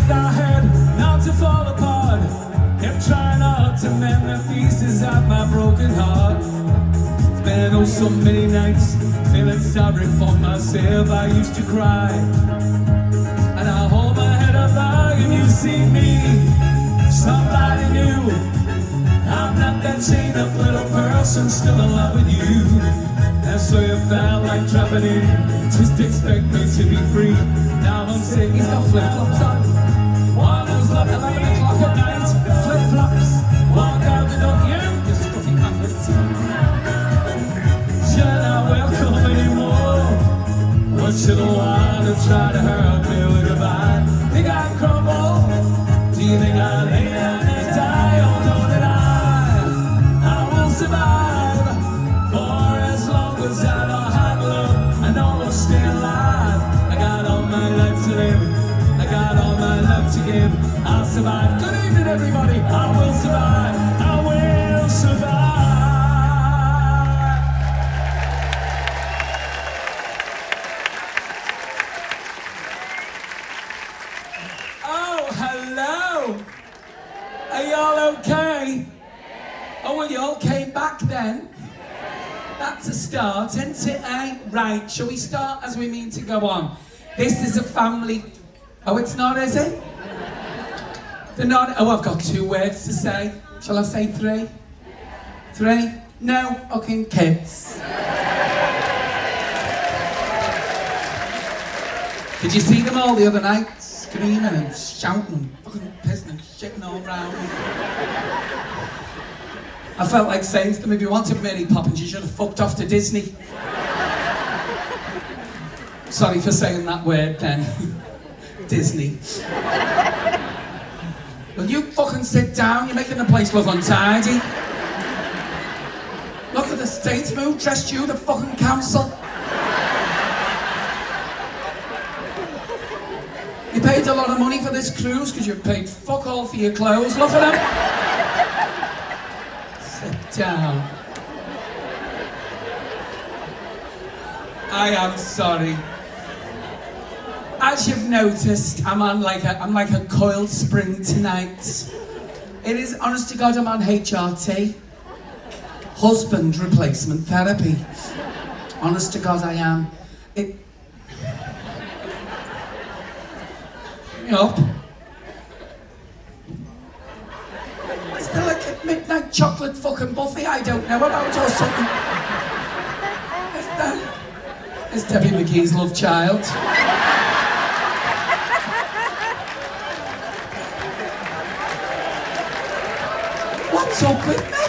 tried our head not to fall apart. Kept trying hard to mend the pieces of my broken heart. It's been oh so many nights feeling sorry for myself. I used to cry, and I hold my head up high, and you see me, somebody new. I'm not that chained up little person still in love with you. And so you felt like dropping in, just expect me to be free. Now I'm saying he's got flip-flops on. One who's like 11 o'clock at night, flip-flops, walk out the door, you just stuffy cuffers. You're not welcome anymore. What you don't want to try to hurt me with goodbye. Think I crumble? Do you think I lay down and die? Oh no, that I will survive. For as long as I don't have love, I know I'll stay alive. I got all my life to live, I got all my love to give. I'll survive. Good evening, everybody. I will survive. I will survive. Oh, hello. Are y'all okay? Oh, well, you all came back then. That's a start, isn't it, eh? Right, shall we start as we mean to go on? This is a family... Oh, it's not, is it? They're not... Oh, I've got 2 words to say. Shall I say 3? 3? No? Okay, kids. Did you see them all the other night? Screaming and shouting and fucking pissing and shitting all around me. I felt like saying to them, if you wanted Mary Poppins, you should have fucked off to Disney. Sorry for saying that word then. Disney. Will you fucking sit down? You're making the place look untidy. Look at the statesman who dressed you, the fucking council. You paid a lot of money for this cruise because you paid fuck all for your clothes. Look at them. Sit down. I am sorry. As you've noticed, I'm like a coiled spring tonight. It is, honest to God, I'm on HRT. Husband replacement therapy. Honest to God, I am. Up. Is there like a midnight chocolate fucking buffet I don't know about or something? Is Debbie McGee's love child? What's up with me?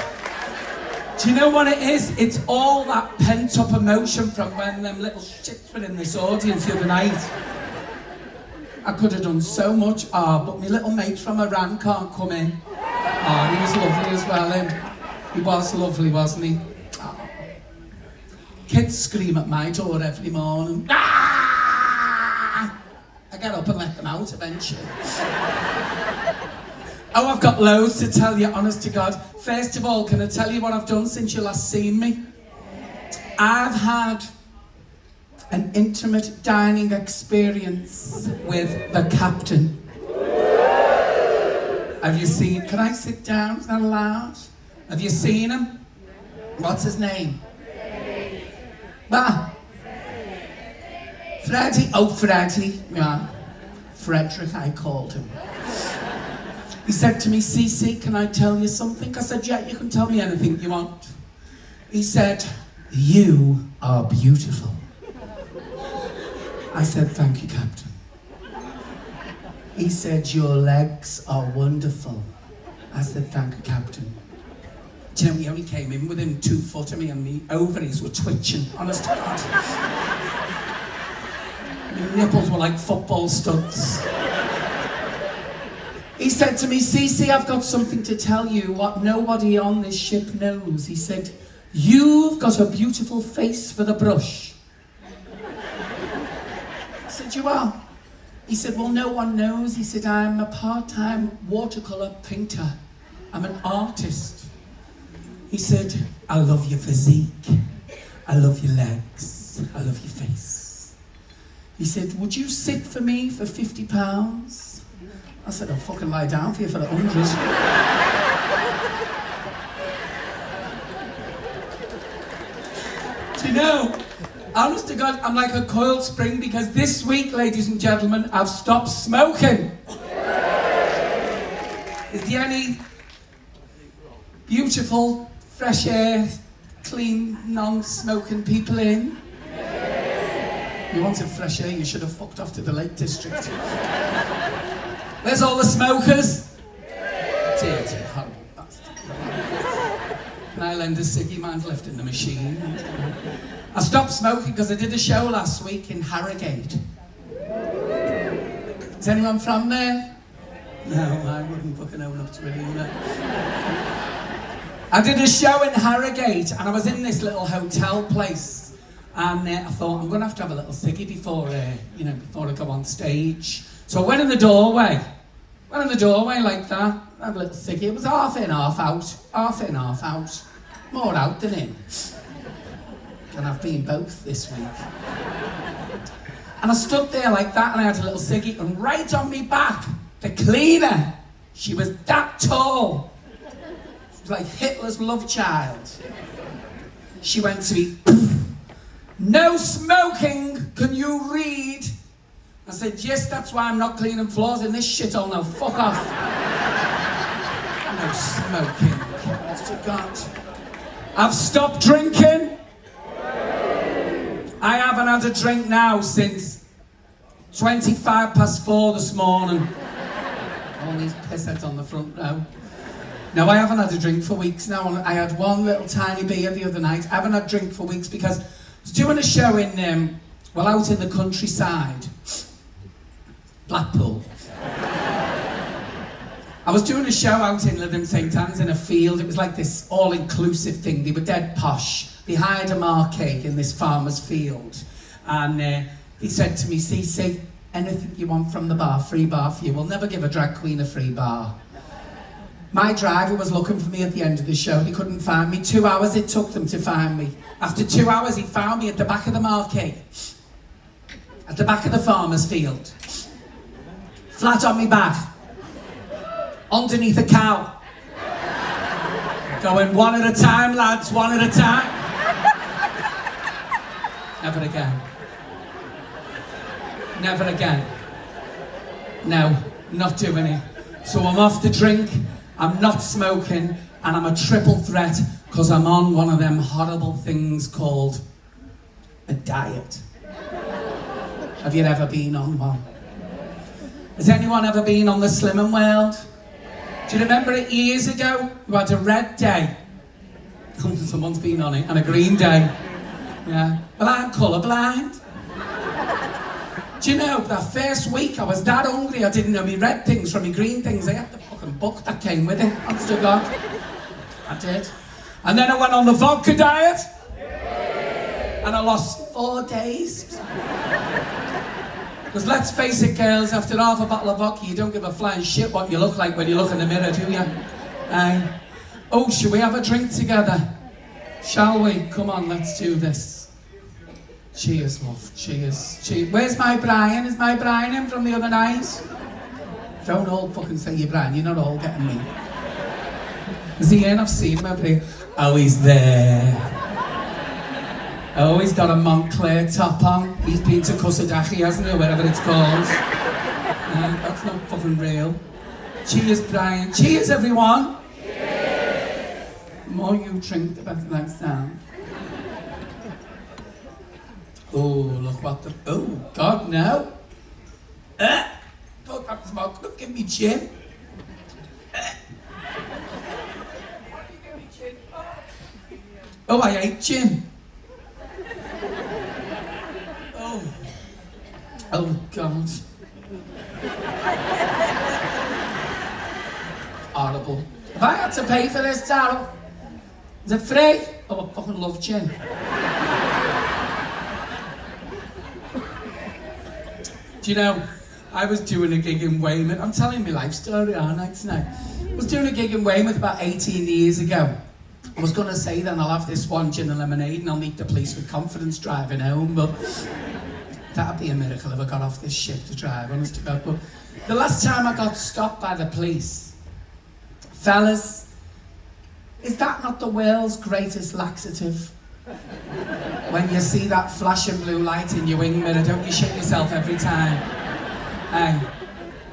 Do you know what it is? It's all that pent-up emotion from when them little shits were in this audience the other night. I could have done so much, but my little mate from Iran can't come in. He was lovely as well, He was lovely, wasn't he? Kids scream at my door every morning. I get up and let them out eventually. Oh, I've got loads to tell you, honest to God. First of all, can I tell you what I've done since you last seen me? I've had an intimate dining experience with the captain. Have you seen... Can I sit down? Is that allowed? Have you seen him? What's his name? Freddie. Oh, Freddie. Yeah. Frederick, I called him. He said to me, Cece, can I tell you something? I said, yeah, you can tell me anything you want. He said, you are beautiful. I said, thank you, Captain. He said, your legs are wonderful. I said, thank you, Captain. Do you know, he only came in within 2 foot of me and my ovaries were twitching, honest to God. My nipples were like football studs. He said to me, Cece, I've got something to tell you what nobody on this ship knows. He said, you've got a beautiful face for the brush. I said, you are? He said, well, no one knows. He said, I'm a part-time watercolour painter. I'm an artist. He said, I love your physique. I love your legs. I love your face. He said, would you sit for me for £50? I said, I'll fucking lie down for you for 100. Do you know, honest to God, I'm like a coiled spring because this week, ladies and gentlemen, I've stopped smoking. Is there any beautiful, fresh air, clean, non-smoking people in? You wanted fresh air, you should have fucked off to the Lake District. Where's all the smokers? Dear, horrible bastard. Can I lend a ciggy? Mine's left in the machine. I stopped smoking because I did a show last week in Harrogate. Is anyone from there? No, I wouldn't fucking own up to it either. I did a show in Harrogate and I was in this little hotel place. And I thought, I'm going to have a little ciggy before I go on stage. So I went in the doorway like that, I had a little ciggy. It was half in, half out, more out than in. And I've been both this week. And I stood there like that and I had a little ciggy, and right on me back, the cleaner, she was that tall. She was like Hitler's love child. She went to me, no smoking, can you read? I said, yes, that's why I'm not cleaning floors in this shithole now, fuck off. No smoking, honest to God. I've stopped drinking. I haven't had a drink now since 4:25 this morning. All these pissheads on the front row. No, I haven't had a drink for weeks now. I had one little tiny beer the other night. I haven't had a drink for weeks because I was doing a show in, out in the countryside. Blackpool. I was doing a show out in Lytham St Anne's in a field. It was like this all-inclusive thing. They were dead posh. They hired a marquee in this farmer's field. And he said to me, CC, anything you want from the bar, free bar for you. We'll never give a drag queen a free bar. My driver was looking for me at the end of the show. He couldn't find me. 2 hours it took them to find me. After 2 hours, he found me at the back of the marquee. At the back of the farmer's field. Flat on me back. Underneath a cow. Going one at a time, lads, one at a time. Never again. Never again. No, not doing it. So I'm off the drink, I'm not smoking, and I'm a triple threat because I'm on one of them horrible things called a diet. Have you ever been on one? Has anyone ever been on the Slimming World? Do you remember it years ago? You had a red day. Someone's been on it. And a green day. Yeah. Well, I'm colourblind. Do you know, that first week I was that hungry I didn't know me red things from me green things. I had the fucking book that came with it. Honest to God. I did. And then I went on the vodka diet. And I lost 4 days. Because let's face it, girls, after half a bottle of vodka, you don't give a flying shit what you look like when you look in the mirror, do you? Oh, should we have a drink together? Shall we? Come on, let's do this. Cheers, love. Cheers. Cheers. Where's my Brian? Is my Brian in from the other night? Don't all fucking say you're Brian. You're not all getting me. Is he in? I've seen him over here. Oh, he's there. Oh, he's got a Montclair top on. He's been to Cusadachi, hasn't he, or whatever it's called. That's not fucking real. Cheers, Brian. Cheers, everyone. Cheers. The more you drink, the better that sound. Oh, look what the... Oh, God, no. Fuck that smoke. Look, give me gin. Oh, I ate gin. Oh, God. Horrible. Have I had to pay for this, Darryl? Is it free? Oh, I fucking love gin. Do you know, I was doing a gig in Weymouth. I'm telling my life story, aren't I, tonight? I was doing a gig in Weymouth about 18 years ago. I was going to say then I'll have this one gin and lemonade and I'll meet the police with confidence driving home, but That'd be a miracle if I got off this ship to drive, honest to God. But the last time I got stopped by the police, fellas, is that not the world's greatest laxative? When you see that flashing blue light in your wing mirror, don't you shit yourself every time?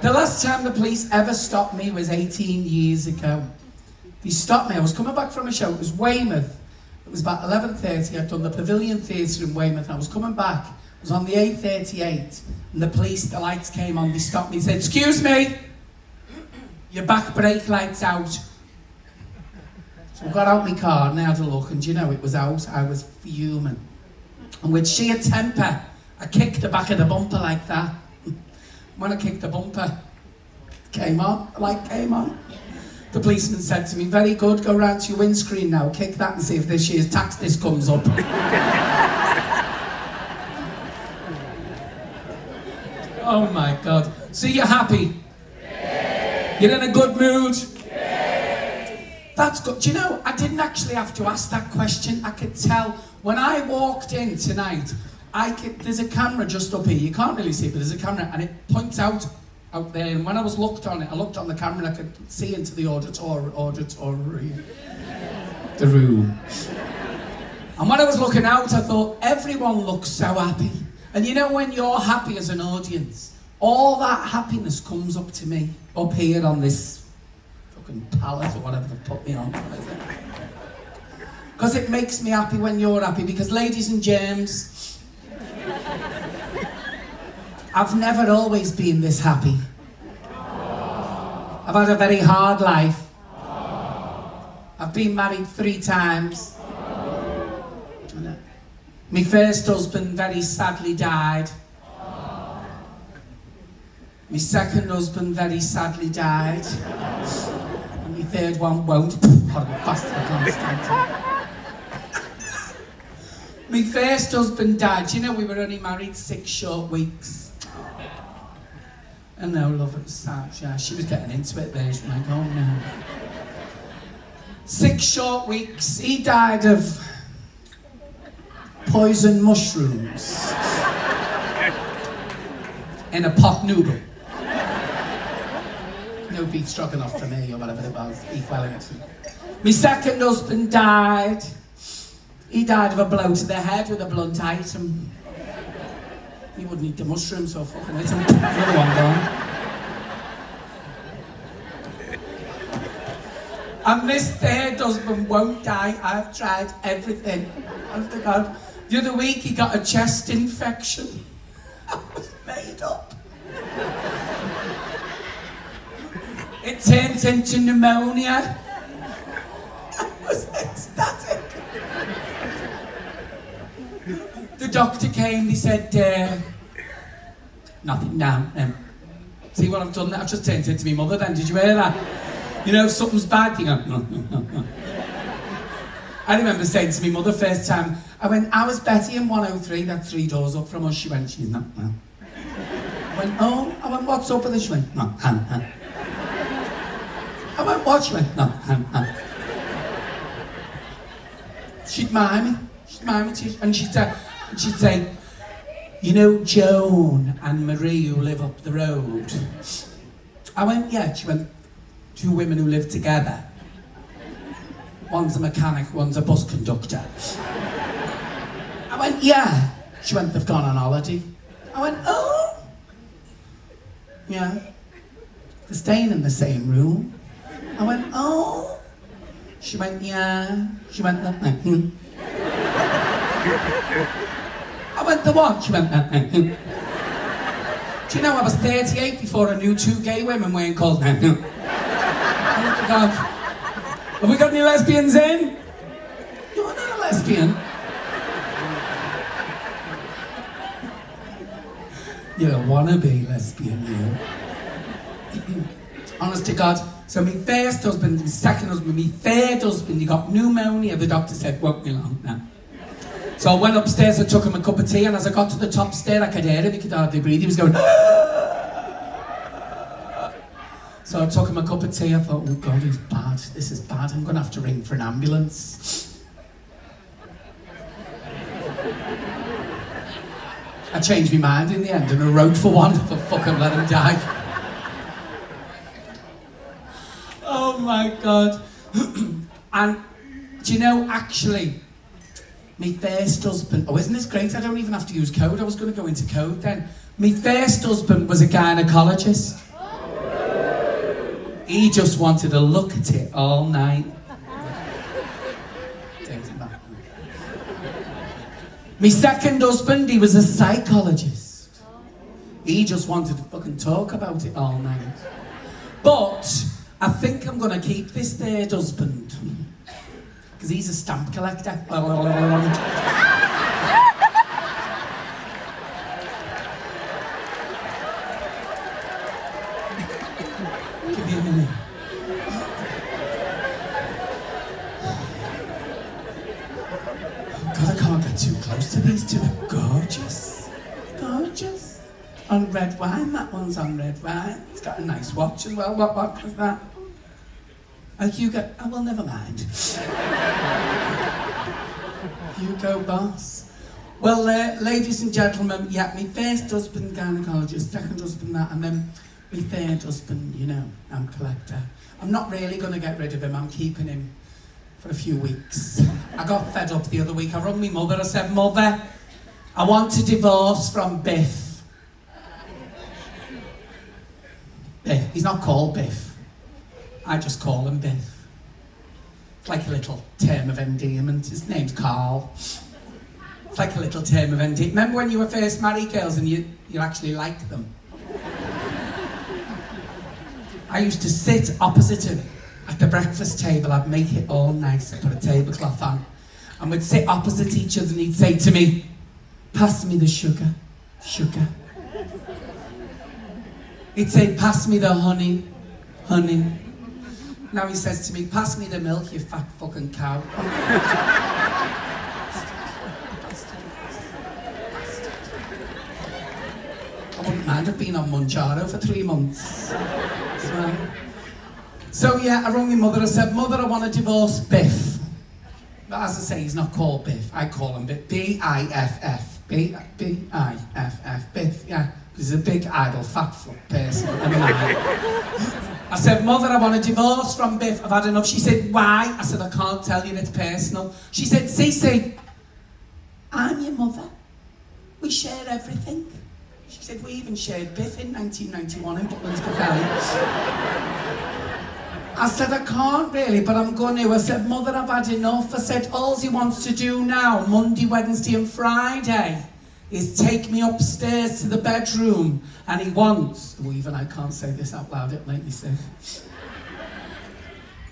The last time the police ever stopped me was 18 years ago. They stopped me, I was coming back from a show, it was Weymouth. It was about 11:30, I'd done the Pavilion Theatre in Weymouth, and I was coming back. It was on the A38, and the lights came on, they stopped me and said, "Excuse me, your back brake light's out." So I got out my car and I had a look, and you know it was out. I was fuming. And with sheer temper, I kicked the back of the bumper like that. When I kicked the bumper, came on, the light came on. The policeman said to me, "Very good, go round to your windscreen now, kick that and see if this year's tax disc comes up." Oh my God. So you're happy? You're in a good mood? That's good. Do you know, I didn't actually have to ask that question. I could tell when I walked in tonight, there's a camera just up here. You can't really see it, but there's a camera and it points out there. And when I looked on it, I looked on the camera and I could see into the auditory, the room. And when I was looking out, I thought, everyone looks so happy. And you know, when you're happy as an audience, all that happiness comes up to me, up here on this fucking pallet or whatever they put me on. Because it makes me happy when you're happy. Because, ladies and germs, I've never always been this happy. I've had a very hard life. I've been married 3 times. My first husband very sadly died. My second husband very sadly died. And my third one won't. Horrible bastard, I can't stand him. My first husband died. You know, we were only married 6 short weeks. I know, love, it was sad. Yeah, she was getting into it there. She's like, oh no. 6 short weeks. He died of poison mushrooms in a pot noodle. No beef stroganoff for me or whatever it was, beef Wellington. My second husband died. He died of a blow to the head with a blunt item. He wouldn't eat the mushrooms, so fucking hit him. Another one gone. And this third husband won't die. I've tried everything. Honest to God. The other week he got a chest infection. I was made up. It turned into pneumonia. I was ecstatic. The doctor came, he said, nothing now. See what I've done there? I've just turned into my mother then, did you hear that? You know, if something's bad, you go, no. I remember saying to my mother first time, I went, "How is Betty in 103? That's 3 doors up from us." She went, "She's not now." I went, "Oh." I went, "What's up with her?" She went, "No, I went, "What?" She went, "No, She'd mind me, and she'd say, "You know Joan and Marie who live up the road?" I went, "Yeah." She went, "2 women who live together. One's a mechanic, one's a bus conductor." I went, "Yeah." She went, "They've gone on holiday." I went, "Oh." Yeah. "They're staying in the same room." I went, "Oh." She went, "Yeah." She went, "No." I went, "The what?" She went, "No." Do you know I was 38 before I knew 2 gay women weren't called "No." I looked at God. Have we got any lesbians in? You're not a lesbian. You're a wannabe lesbian, you. Honest to God. So my first husband, my second husband, my third husband, he got pneumonia. The doctor said, "Won't be long now." So I went upstairs, I took him a cup of tea, and as I got to the top stair, I could hear him, he could hardly breathe. He was going, So I took him a cup of tea. I thought, oh God, he's bad. This is bad. I'm going to have to ring for an ambulance. I changed my mind in the end and I wrote for one, for fucking let him die. Oh my God. And do you know, actually, my first husband, oh, isn't this great? I don't even have to use code. I was going to go into code then. My first husband was a gynecologist. He just wanted to look at it all night. My second husband, he was a psychologist. He just wanted to fucking talk about it all night. But I think I'm going to keep this third husband. Because he's a stamp collector. Give me a minute. God, I can't get too close to these two. They're gorgeous. Gorgeous. On red wine, that one's on red wine. It's got a nice watch as well. What watch was that? Hugo, oh well, never mind. Hugo Boss. Well, ladies and gentlemen, yeah, my first husband, gynecologist, second husband, that, and then my third husband, you know, I'm collector. I'm not really going to get rid of him, I'm keeping him for a few weeks. I got fed up the other week. I rung my mother, I said, Mother, I want a divorce from Biff. Biff, he's not called Biff. I just call him Biff. It's like a little term of endearment. His name's Carl. It's like a little term of endearment. Remember when you were first married, girls, and you actually liked them? I used to sit opposite him at the breakfast table. I'd make it all nice. I'd put a tablecloth on. And we'd sit opposite each other and he'd say to me, pass me the sugar, sugar. He'd say, pass me the honey, honey. Now he says to me, pass me the milk, you fat fucking cow. I wouldn't mind have been on Monjaro for 3 months. So yeah, I rang my mother, I said, Mother, I want to divorce Biff. But as I say, he's not called Biff, I call him Biff. B-I-F-F. B-I-F-F. Biff, yeah. He's a big, idle, fat fuck person. I said, Mother, I want a divorce from Biff. I've had enough. She said, why? I said, I can't tell you, it's personal. She said, Cece, I'm your mother. We share everything. She said, we even shared Biff in 1991 in Butlins Cavelli. I said, I can't really, but I'm going to. I said, Mother, I've had enough. I said, all he wants to do now, Monday, Wednesday and Friday, is take me upstairs to the bedroom, and he wants, oh, even I can't say this out loud, it'll make me sick.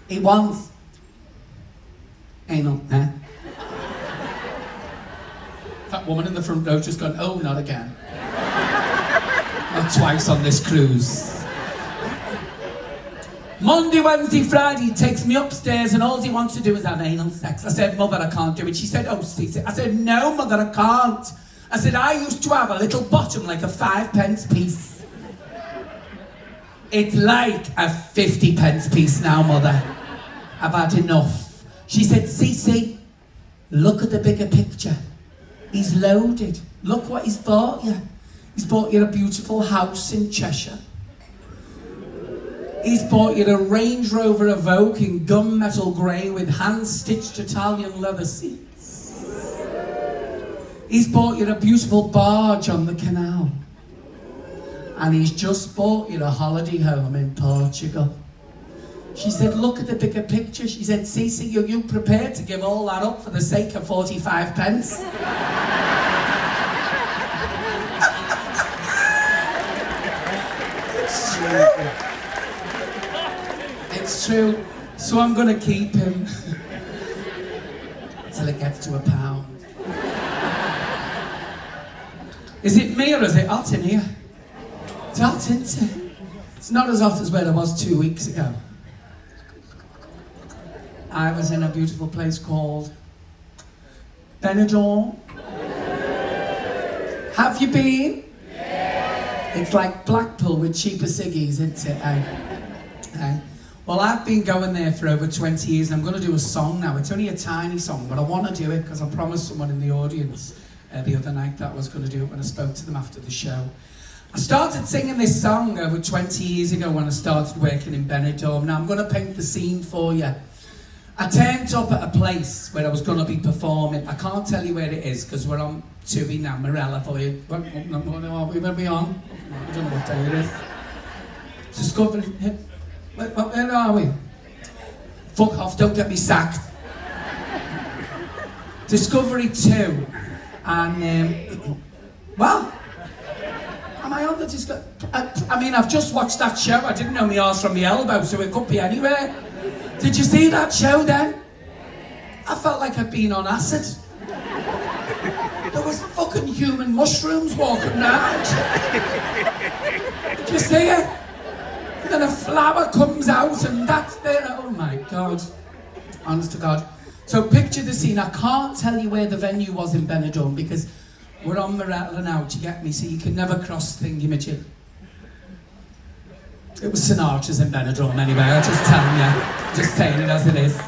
He wants anal, eh? That woman in the front row just gone, oh, not again. Not twice on this cruise. Monday, Wednesday, Friday, he takes me upstairs and all he wants to do is have anal sex. I said, Mother, I can't do it. She said, oh, Cece. I said, no, Mother, I can't. I said, I used to have a little bottom like a 5p piece. It's like a 50p piece now, Mother. I've had enough. She said, Cece, look at the bigger picture. He's loaded. Look what he's bought you. He's bought you a beautiful house in Cheshire. He's bought you a Range Rover Evoque in gunmetal grey with hand-stitched Italian leather seats. He's bought you a beautiful barge on the canal. And he's just bought you a holiday home in Portugal. She said, look at the bigger picture. She said, Cece, are you prepared to give all that up for the sake of 45p? It's true. So I'm going to keep him until it gets to £1. Is it me or is it hot in here? It's hot, isn't it? It's not as hot as where I was 2 weeks ago. I was in a beautiful place called Benidorm. Have you been? Yeah. It's like Blackpool with cheaper ciggies, isn't it? Well, I've been going there for over 20 years and I'm going to do a song now. It's only a tiny song, but I want to do it because I promised someone in the audience the other night that I was going to do it when I spoke to them after the show. I started singing this song over 20 years ago when I started working in Benidorm. Now I'm going to paint the scene for you. I turned up at a place where I was going to be performing. I can't tell you where it is because we're on Tui now, Morella for you. Where are we on? I don't know what day it is. Discovery. Where are we? Fuck off, don't get me sacked. Discovery 2. And, well, am I on the Discovery? I mean, I've just watched that show. I didn't know my arse from my elbow, so it could be anywhere. Did you see that show then? I felt like I'd been on acid. There was fucking human mushrooms walking around. Did you see it? And then a flower comes out and that's there. Oh my God. Honest to God. So picture the scene. I can't tell you where the venue was in Benidorm because we're on Morella now, do you get me? So you can never cross thingamajig. It was Sinatra's in Benidorm anyway, I'm just telling you. Just saying it as it is.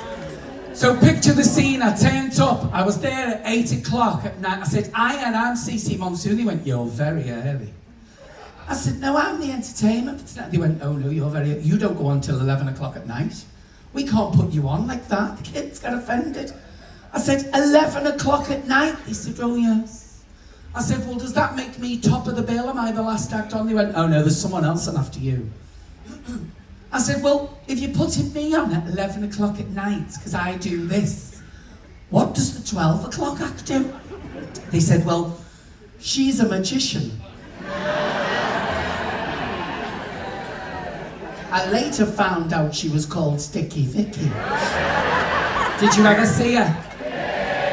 So picture the scene. I turned up. I was there at 8 o'clock at night. I said, I'm CC Monsoon. He went, you're very early. I said, no, I'm the entertainment for tonight. They went, oh no, you're very early. You don't go on till 11 o'clock at night. We can't put you on like that. The kids get offended. I said, 11 o'clock at night? They said, oh yes. I said, well, does that make me top of the bill? Am I the last act on? They went, oh no, there's someone else on after you. I said, well, if you're putting me on at 11 o'clock at night, because I do this, what does the 12 o'clock act do? They said, well, she's a magician. I later found out she was called Sticky Vicky. Did you ever see her?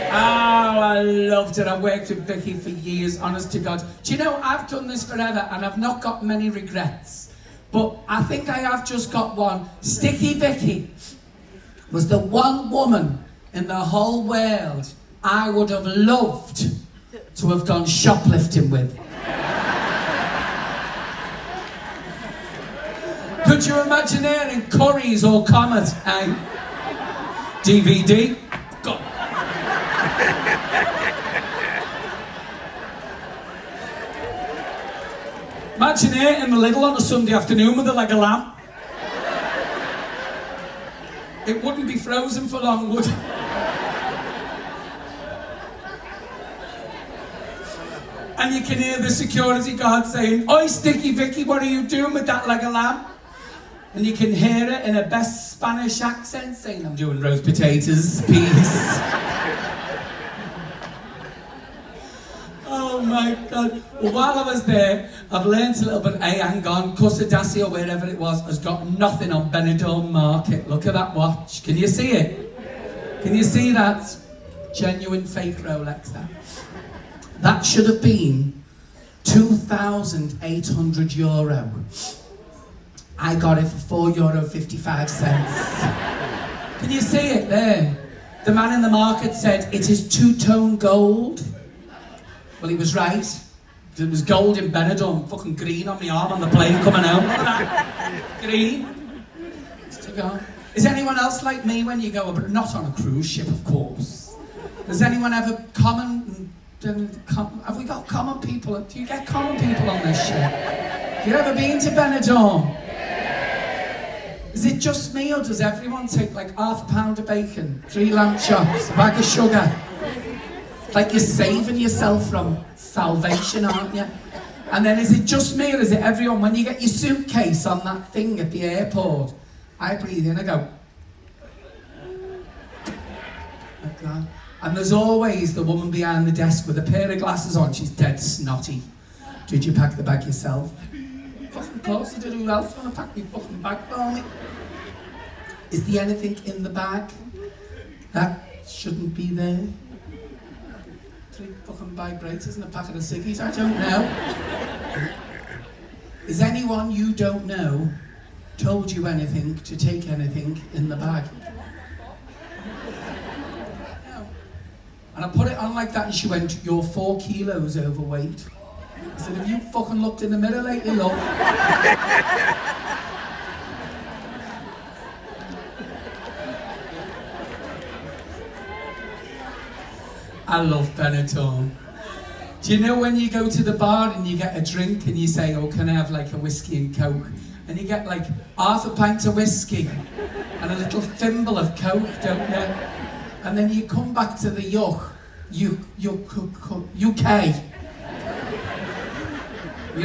Oh, I loved her. I worked with Vicky for years, honest to God. Do you know, I've done this forever and I've not got many regrets. But I think I have just got one. Sticky Vicky was the one woman in the whole world I would have loved to have gone shoplifting with. Could you imagine her in Currys or Comet? DVD? God. Imagine her in the Lidl on a Sunday afternoon with a leg of lamb. It wouldn't be frozen for long, would it? And you can hear the security guard saying, oi, Sticky Vicky, what are you doing with that leg of lamb? And you can hear it in her best Spanish accent saying, I'm doing roast potatoes, peas. Oh my God. Well, while I was there, I've learned a little bit. Hey, hang on, Cusadassi or wherever it was has got nothing on Benidorm Market. Look at that watch. Can you see it? Can you see that? Genuine fake Rolex, that. That should have been €2,800. I got it for €4.55. Can you see it there? The man in the market said, it is two-tone gold. Well, he was right. It was gold in Benidorm, fucking green on my arm on the plane coming out. Look at that. Green. Is anyone else like me when you go, but not on a cruise ship, of course? Does anyone ever have we got common people? Do you get common people on this ship? Have you ever been to Benidorm? Is it just me or does everyone take like half a pound of bacon, 3 lamb chops, a bag of sugar? Like you're saving yourself from salvation, aren't you? And then is it just me or is it everyone? When you get your suitcase on that thing at the airport, I breathe in, I go. Like that. And there's always the woman behind the desk with a pair of glasses on, she's dead snotty. Did you pack the bag yourself? Fucking close, I did. Who else want to pack my fucking bag for me? Is there anything in the bag that shouldn't be there? 3 fucking vibrators and a packet of ciggies, I don't know. Is anyone you don't know told you anything to take anything in the bag? No. And I put it on like that and she went, you're 4 kilos overweight. I said, have you fucking looked in the mirror lately, love? I love Benidorm. Do you know when you go to the bar and you get a drink and you say, oh, can I have like a whiskey and coke? And you get like half a pint of whiskey and a little thimble of coke, don't you? And then you come back to the UK. You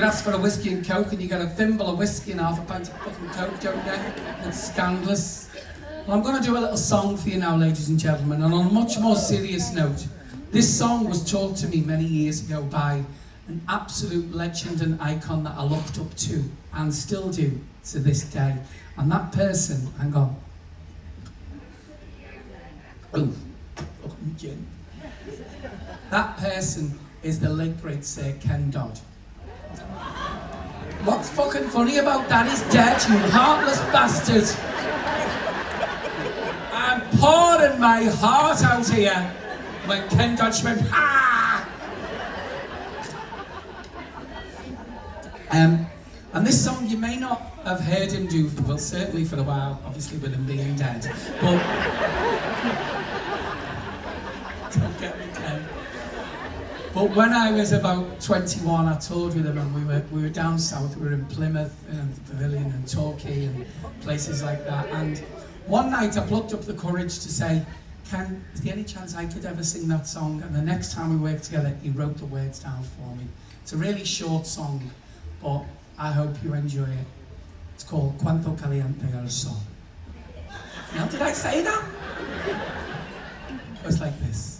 ask for a whiskey and coke and you get a thimble of whiskey and half a pint of fucking coke, don't you? It's scandalous. Well, I'm going to do a little song for you now, ladies and gentlemen, and on a much more serious note. This song was told to me many years ago by an absolute legend and icon that I looked up to and still do to this day. And that person, hang on. Oh, fucking gin. That person is the late great Sir Ken Dodd. What's fucking funny about that? He's dead, you heartless bastard. I'm pouring my heart out here when Ken Dodd went, ah! And this song you may not have heard him do, well, certainly for a while, obviously with him being dead. But don't get me, Ken. But when I was about 21, I toured with him, and we were down south. We were in Plymouth and the Pavilion and Torquay and places like that. And one night I plucked up the courage to say, Ken, is there any chance I could ever sing that song? And the next time we worked together, he wrote the words down for me. It's a really short song, but I hope you enjoy it. It's called Cuánto Caliente el Sol. Now, did I say that? It goes like this.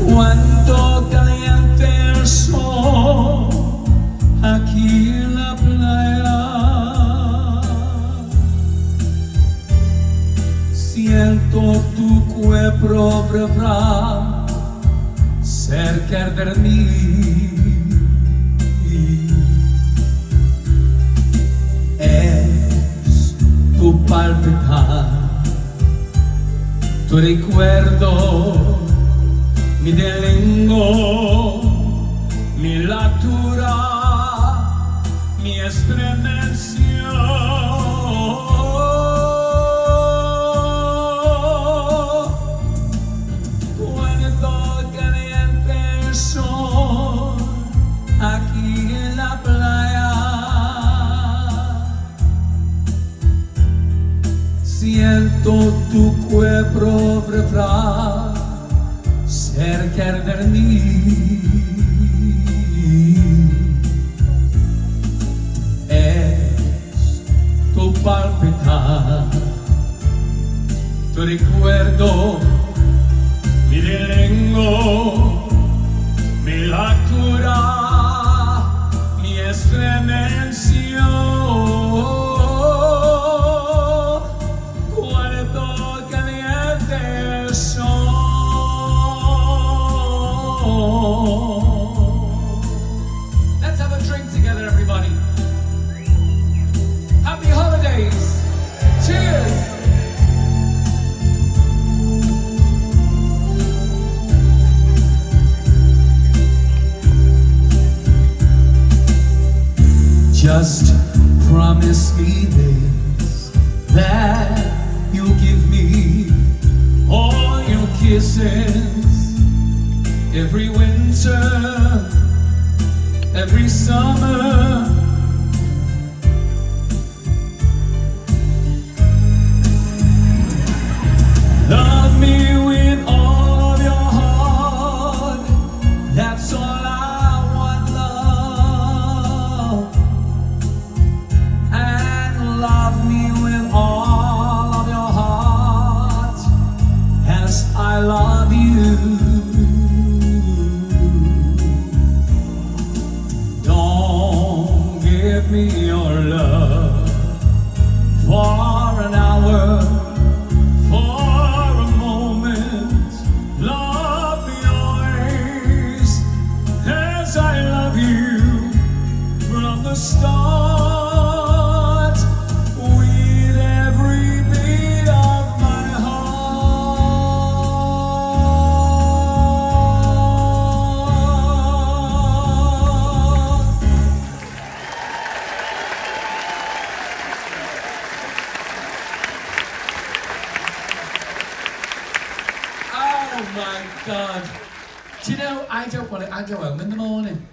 Cuánto caliente el sol aquí en la playa. Siento tu cuerpo vibrar cerca de mí. Es tu palpitar, tu recuerdo. Mi delingo, mi lectura, mi estremeció. Cuando caliente el sol aquí en la playa, siento tu cuerpo vibrar cerca de mí. Es tu palpitar, tu recuerdo, mi delengo, mi lectura, mi estremeció. Cuando caliente el sol. Let's have a drink together, everybody. Happy holidays. Cheers. Just promise me this, that you'll give me all your kisses. Every winter, every summer, love me with all of your heart. That's all I want, love. And love me with all of your heart, as I love you. Give me your love for an hour, for a moment. my God. Do you know, I don't want to, I go home in the morning.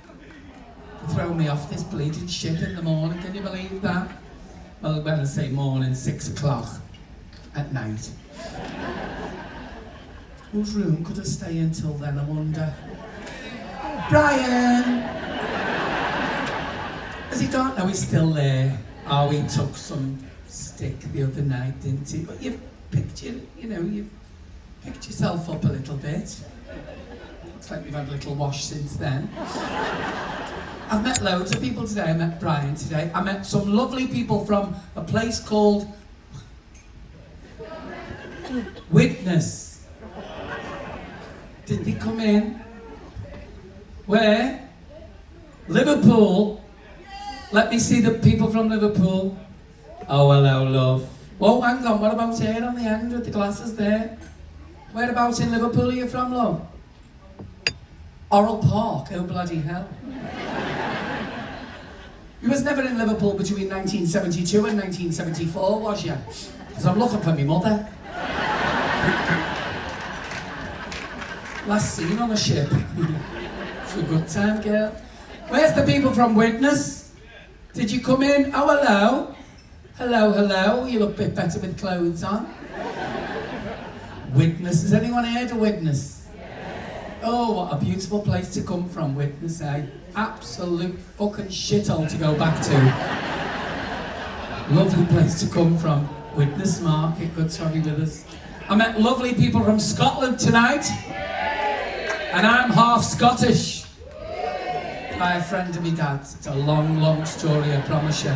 Throw me off this bleeding shit in the morning, can you believe that? Well, when I say morning, 6 o'clock at night. Whose room could I stay until then, I wonder? Brian! Has he gone? No, he's still there. Oh, he took some stick the other night, didn't he? But you've picked you've picked yourself up a little bit. Looks like you've had a little wash since then. I've met loads of people today. I met Brian today. I met some lovely people from a place called Witness. Did they come in? Where? Liverpool. Let me see the people from Liverpool. Oh, hello, love. Oh, hang on. What about here on the end with the glasses there? Whereabouts in Liverpool are you from, love? Oral Park. Oh, bloody hell. You was never in Liverpool between 1972 and 1974, was you? Because I'm looking for me mother. Last seen on a ship. It's a good time, girl. Where's the people from Witness? Did you come in? Oh, hello. Hello, hello. You look a bit better with clothes on. Witness. Has anyone heard of Witness? Oh, what a beautiful place to come from, Witness, eh? Absolute fucking shithole to go back to. Lovely place to come from. Witness Market, good to have you with us. I met lovely people from Scotland tonight. And I'm half Scottish. By a friend of my dad's. It's a long, long story, I promise you.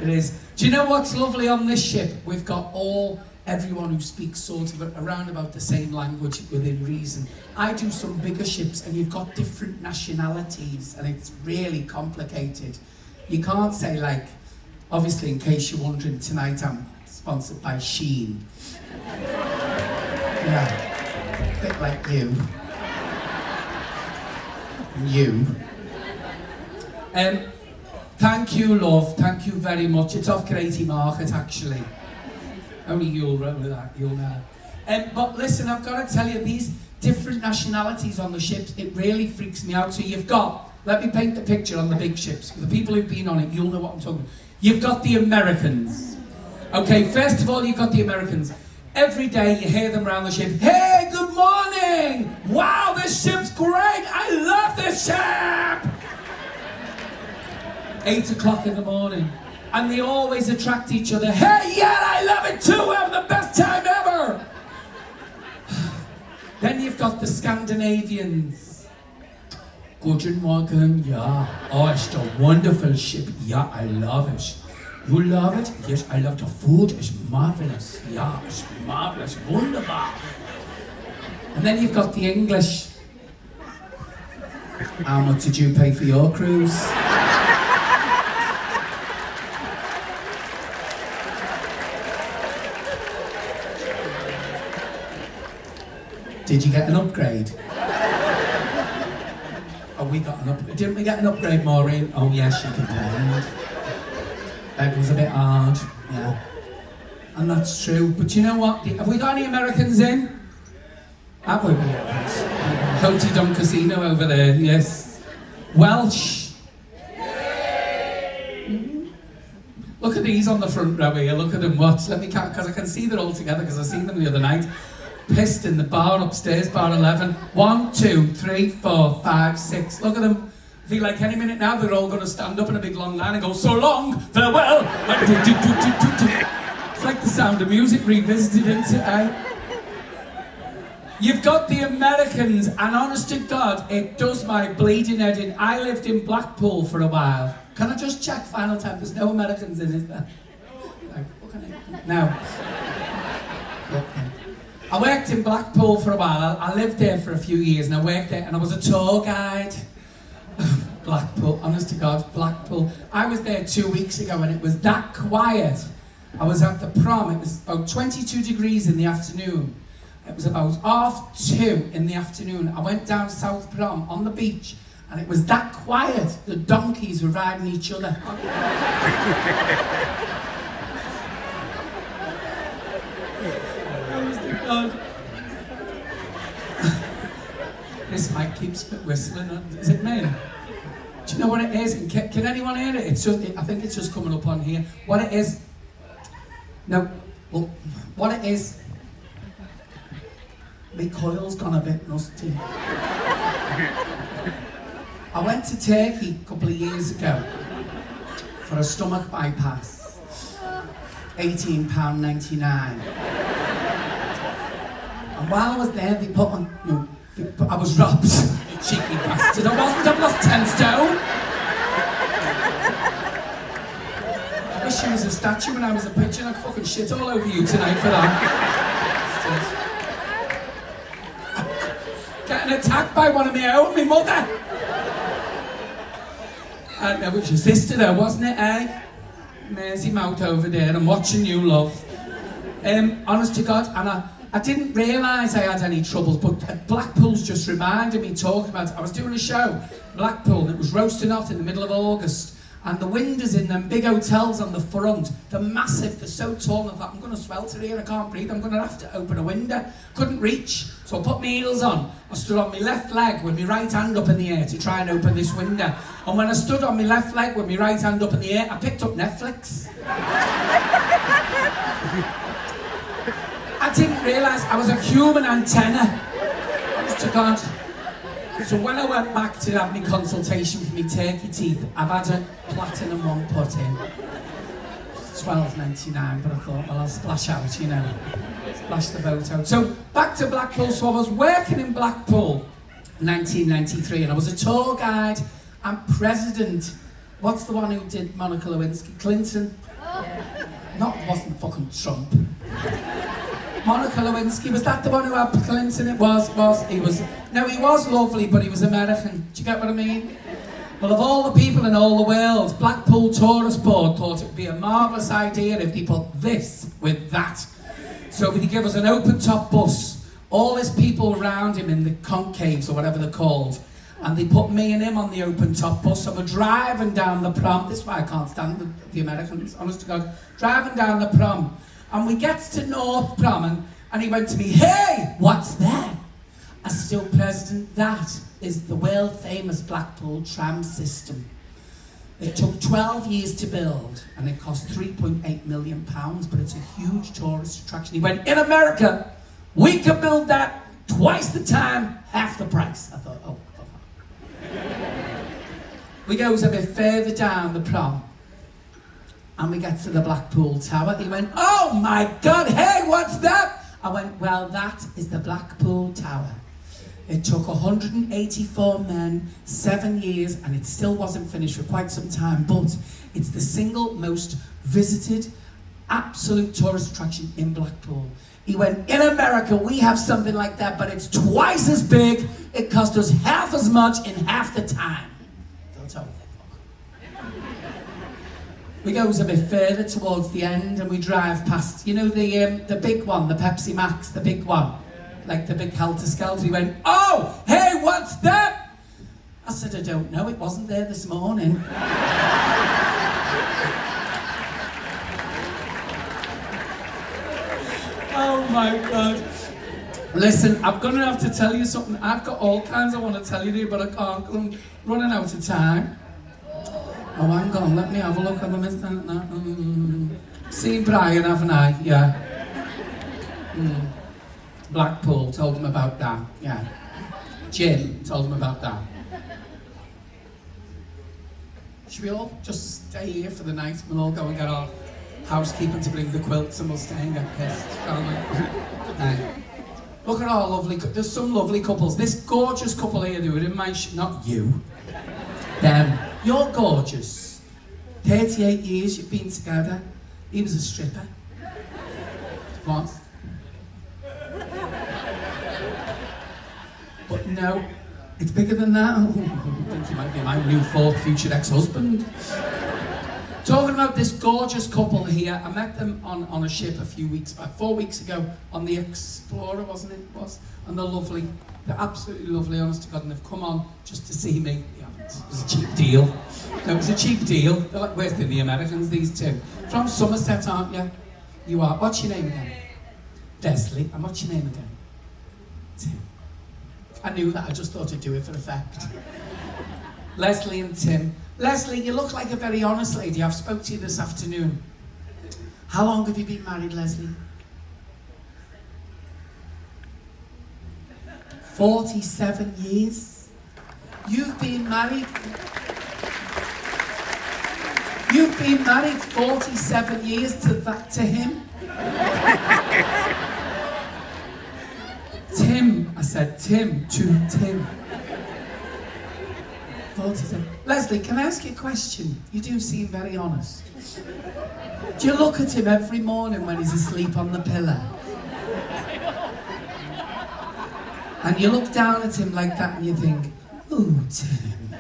It is. Do you know what's lovely on this ship? We've got everyone who speaks sort of around about the same language within reason. I do some bigger ships and you've got different nationalities and it's really complicated. You can't say like, obviously in case you're wondering, tonight I'm sponsored by Shein. Yeah, a bit like you. You. Thank you, love. Thank you very much. It's off Grady Market, actually. Only you'll remember that. You'll know. But listen, I've got to tell you, these different nationalities on the ships, it really freaks me out. So you've got, let me paint the picture on the big ships. For the people who've been on it, you'll know what I'm talking about. You've got the Americans. Okay, first of all, you've got the Americans. Every day you hear them around the ship. Hey, good morning! Wow, this ship's great! I love this ship! 8 o'clock in the morning. And they always attract each other. Hey, yeah, I love it too! We're having the best time ever! Then you've got the Scandinavians. Guten Morgen, yeah. Oh, it's a wonderful ship. Yeah, I love it. You love it? Yes, I love the food. It's marvelous. Yeah, it's marvelous. Wunderbar. And then you've got the English. How much did you pay for your cruise? Did you get an upgrade? Oh, we got an upgrade. Didn't we get an upgrade, Maureen? Oh, yes, she complained. It was a bit hard, yeah. And that's true. But you know what? Have we got any Americans in? Have we? Coty Dun Casino over there, yes. Welsh. Mm-hmm. Look at these on the front row here. Look at them. Watch. Let me count, because I can see they're all together, because I seen them the other night. Pissed in the bar upstairs, bar 11. 1, 2, 3, 4, 5, 6. Look at them. I feel like any minute now they're all going to stand up in a big long line and go, so long, farewell. It's like the Sound of Music revisited, isn't it, eh? You've got the Americans, and honest to God, it does my bleeding head in. I lived in Blackpool for a while. Can I just check final time? There's no Americans in, is there? Now. I worked in Blackpool for a while. I lived there for a few years and I worked there and I was a tour guide. Blackpool, honest to God, Blackpool. I was there 2 weeks ago and it was that quiet. I was at the prom, it was about 22 degrees in the afternoon. It was about 2:30 in the afternoon. I went down South Prom on the beach and it was that quiet. The donkeys were riding each other. Honest to God. This mic keeps whistling. Is it me? Do you know what it is? Can anyone hear it? It's just, I think it's just coming up on here. What it is? No. Well, what it is? My coil's gone a bit rusty. I went to Turkey a couple of years ago for a stomach bypass. £18.99. And while I was there, they put on, I was robbed. You cheeky bastard. I wasn't, I've lost 10 stone. I wish you was a statue when I was a pigeon. I'd fucking shit all over you tonight for that. Getting attacked by one of my own, my mother. And it was your sister though, wasn't it, eh? Mersey mouth over there, I'm watching you, love. Honest to God, and I didn't realise I had any troubles, but Blackpool's just reminded me talking about it. I was doing a show, Blackpool, and it was roasting hot in the middle of August. And the windows in them big hotels on the front, they're massive, they're so tall. I thought, I'm going to swelter here, I can't breathe, I'm going to have to open a window. Couldn't reach, so I put my heels on. I stood on my left leg with my right hand up in the air to try and open this window. And when I stood on my left leg with my right hand up in the air, I picked up Netflix. I didn't realise I was a human antenna. Honest to God. So when I went back to have my consultation for my turkey teeth, I've had a platinum one put in. It's £12.99, but I thought, well, I'll splash out, you know. Splash the boat out. So back to Blackpool. So I was working in Blackpool in 1993, and I was a tour guide and president. What's the one who did Monica Lewinsky? Clinton? Wasn't fucking Trump. Monica Lewinsky, was that the one who had Clinton? It was. He was lovely, but he was American. Do you get what I mean? Well, of all the people in all the world, Blackpool Tourist Board thought it would be a marvellous idea if they put this with that. So would he give us an open-top bus, all his people around him in the concaves or whatever they're called, and they put me and him on the open-top bus, and we're driving down the prom. This is why I can't stand the Americans, honest to God. Driving down the prom. And we get to North Prom, and he went to me, hey, what's that? I said, oh, President, that is the world-famous Blackpool tram system. It took 12 years to build, and it cost £3.8 million, but it's a huge tourist attraction. He went, in America, we could build that twice the time, half the price. I thought, oh, fuck off. We goes a bit further down the prom, and we get to the Blackpool Tower. He went, oh my God, hey, what's that? I went, well, that is the Blackpool Tower. It took 184 men, 7 years, and it still wasn't finished for quite some time, but it's the single most visited, absolute tourist attraction in Blackpool. He went, in America, we have something like that, but it's twice as big. It cost us half as much in half the time. Don't tell me. We goes a bit further towards the end, and we drive past, you know, the big one, the Pepsi Max, the big one, like the big Helter Skelter. He went, oh, hey, what's that? I said, I don't know, it wasn't there this morning. Oh my God. Listen, I'm gonna have to tell you something. I've got all kinds I want to tell you, but I can't, I'm running out of time. Oh, hang on, let me have a look. Have I missed that? No. Seen Brian, haven't I? Yeah. Blackpool, told him about that. Yeah. Jim, told him about that. Should we all just stay here for the night? We'll all go and get our housekeeper to bring the quilts, and we'll stay and get pissed, shall we? Look at our lovely, there's some lovely couples. This gorgeous couple here who are in my not you. Them. You're gorgeous. 38 years you've been together. He was a stripper. What? But no, it's bigger than that. I think he might be my new fourth future ex-husband. Talking about this gorgeous couple here, I met them on a ship a few weeks back, 4 weeks ago, on the Explorer, wasn't it? And they're lovely. They're absolutely lovely, honest to God, and they've come on just to see me. It was a cheap deal. No, it was a cheap deal. They're like worse than the Americans, these two. From Somerset, aren't you? You are. What's your name again? Desley. And what's your name again? Tim. I knew that, I just thought I'd do it for effect. Leslie and Tim. Leslie, you look like a very honest lady. I've spoke to you this afternoon. How long have you been married, Leslie? 47 years? You've been married 47 years to him? Tim, I said Tim to Tim. 47. Leslie, can I ask you a question? You do seem very honest. Do you look at him every morning when he's asleep on the pillow? And you look down at him like that and you think, oh, Tim,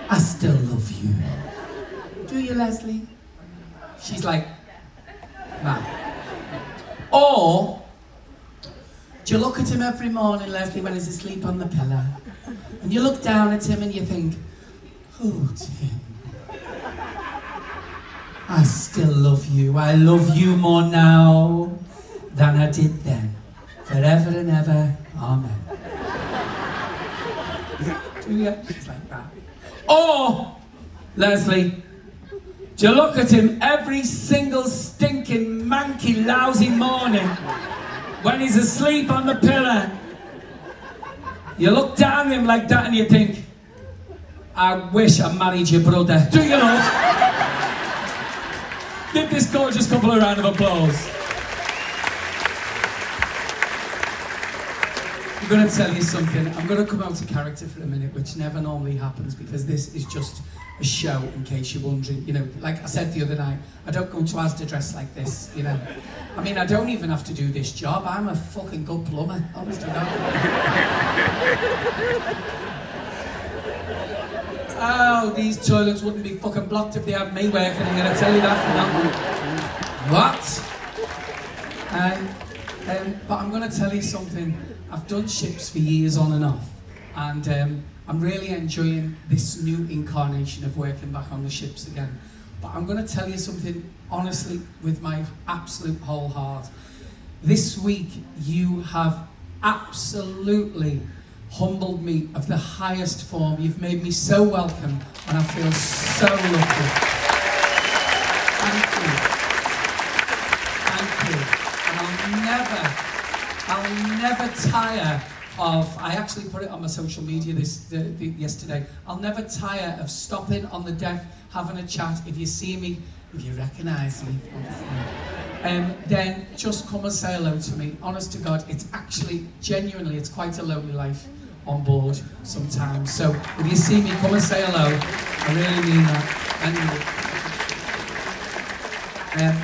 I still love you. Do you, Leslie? She's like, nah. Or, do you look at him every morning, Leslie, when he's asleep on the pillow? And you look down at him and you think, oh, Tim, I still love you. I love you more now than I did then. Forever and ever, amen. Do you? She's like that. Or, Leslie, do you look at him every single stinking, manky, lousy morning when he's asleep on the pillow? You look down at him like that and you think, I wish I married your brother. Do you, love? Give this gorgeous couple a round of applause. I'm going to tell you something. I'm going to come out of character for a minute, which never normally happens because this is just a show, in case you're wondering. You know, like I said the other night, I don't go to Asda dressed like this, you know. I mean, I don't even have to do this job. I'm a fucking good plumber. Honest to God. Oh, these toilets wouldn't be fucking blocked if they had me working. I'm going to tell you that for now. What? But I'm going to tell you something. I've done ships for years on and off, and I'm really enjoying this new incarnation of working back on the ships again. But I'm going to tell you something honestly with my absolute whole heart. This week you have absolutely humbled me of the highest form. You've made me so welcome and I feel so lucky. Thank you. And I'll never tire of, I actually put it on my social media yesterday, I'll never tire of stopping on the deck, having a chat. If you see me, if you recognise me, then just come and say hello to me. Honest to God, it's actually, genuinely, it's quite a lonely life on board sometimes. So if you see me, come and say hello. I really mean that. And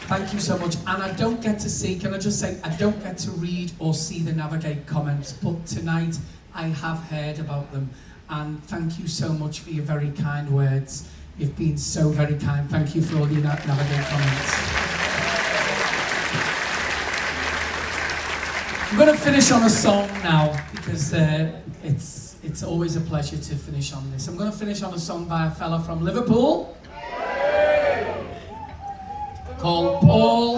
thank you so much. And I don't get to see, can I just say, I don't get to read or see the Navigate comments, but tonight I have heard about them. And thank you so much for your very kind words. You've been so very kind. Thank you for all your Navigate comments. I'm going to finish on a song now, because it's always a pleasure to finish on this. I'm going to finish on a song by a fella from Liverpool called Paul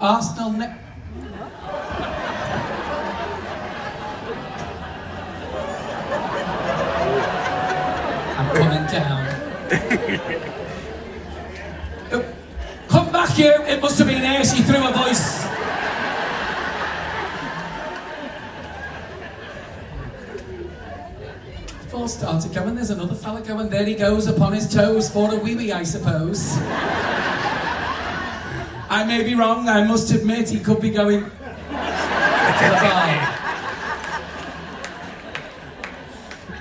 Arsenal. I'm coming down. Oh, come back here. It must have been air. She threw her voice. All started going, there's another fella going, there he goes upon his toes for a wee-wee, I suppose. I may be wrong, I must admit, he could be going to the bar.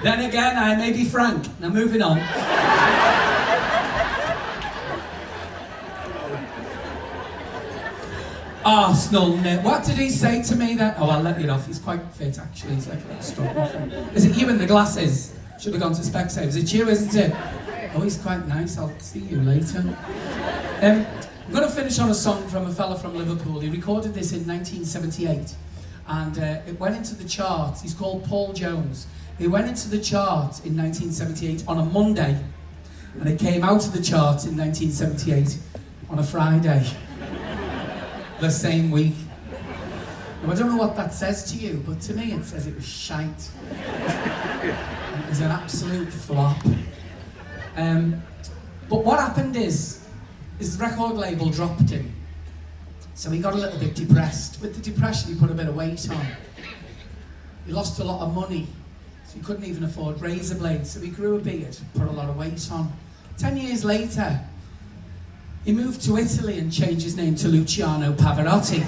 Then again, I may be frank. Now moving on. Arsenal net. What did he say to me then? Oh, I'll let you off. He's quite fit, actually. He's like a little strong. Is it you in the glasses? Should have gone to Specsavers. It's you, isn't it? Oh, he's quite nice. I'll see you later. I'm going to finish on a song from a fella from Liverpool. He recorded this in 1978, and it went into the charts. He's called Paul Jones. It went into the charts in 1978 on a Monday, and it came out of the charts in 1978 on a Friday. The same week. Now, I don't know what that says to you, but to me it says it was shite. It was an absolute flop. But what happened is his record label dropped him. So he got a little bit depressed. With the depression, he put a bit of weight on. He lost a lot of money, so he couldn't even afford razor blades. So he grew a beard, put a lot of weight on. 10 years later, he moved to Italy and changed his name to Luciano Pavarotti.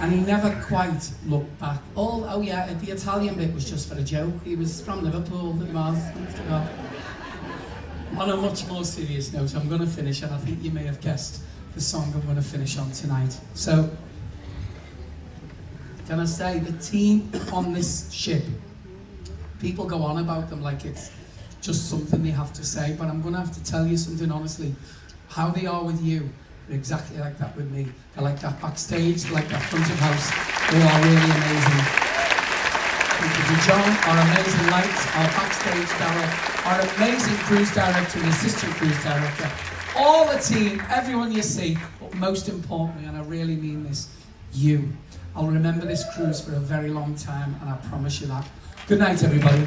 And he never quite looked back. Oh yeah, the Italian bit was just for a joke. He was from Liverpool, he was. On a much more serious note, I'm going to finish, and I think you may have guessed the song I'm going to finish on tonight. So, can I say, the team on this ship, people go on about them like it's just something they have to say, but I'm going to have to tell you something honestly. How they are with you, they're exactly like that with me. They're like that backstage, they're like that front of house. They are really amazing. Thank you to John, our amazing lights, our backstage Darryl, our amazing cruise director and assistant cruise director, all the team, everyone you see, but most importantly, and I really mean this, you. I'll remember this cruise for a very long time, and I promise you that. Good night, everybody.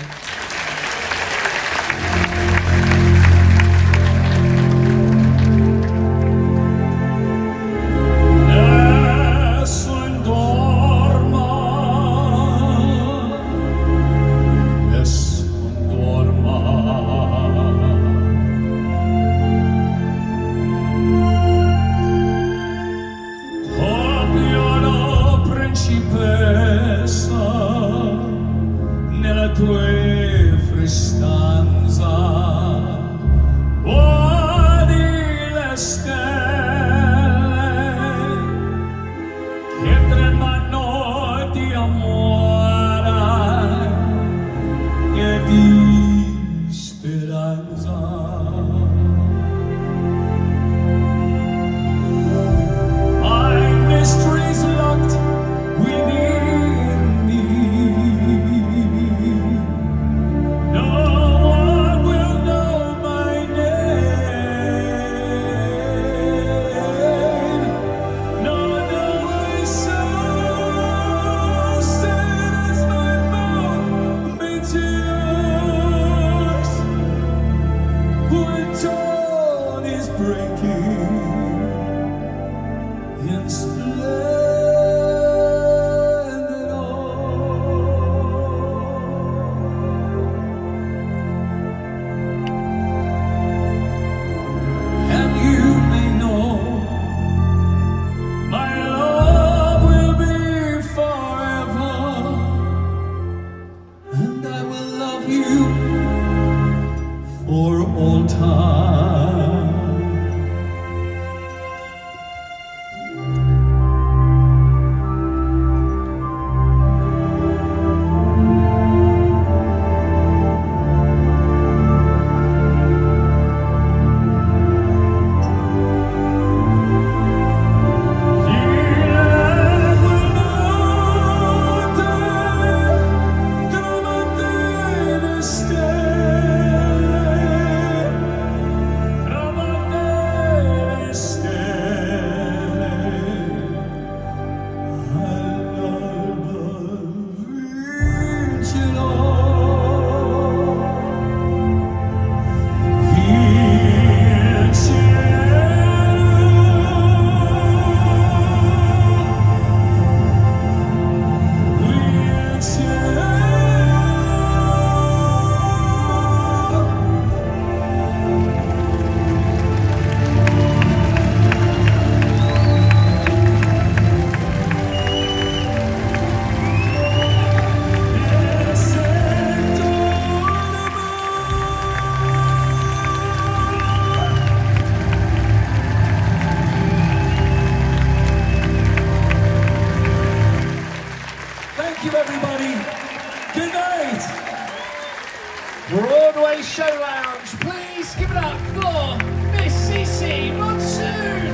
Broadway Show Lounge. Please give it up for Miss Cece Monsoon.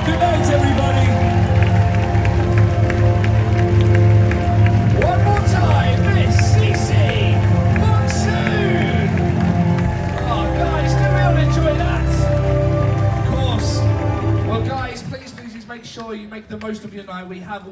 Good night, everybody. One more time, Miss Cece Monsoon. Oh, guys, do we all enjoy that? Of course. Well, guys, please make make sure you make the most of your night. We have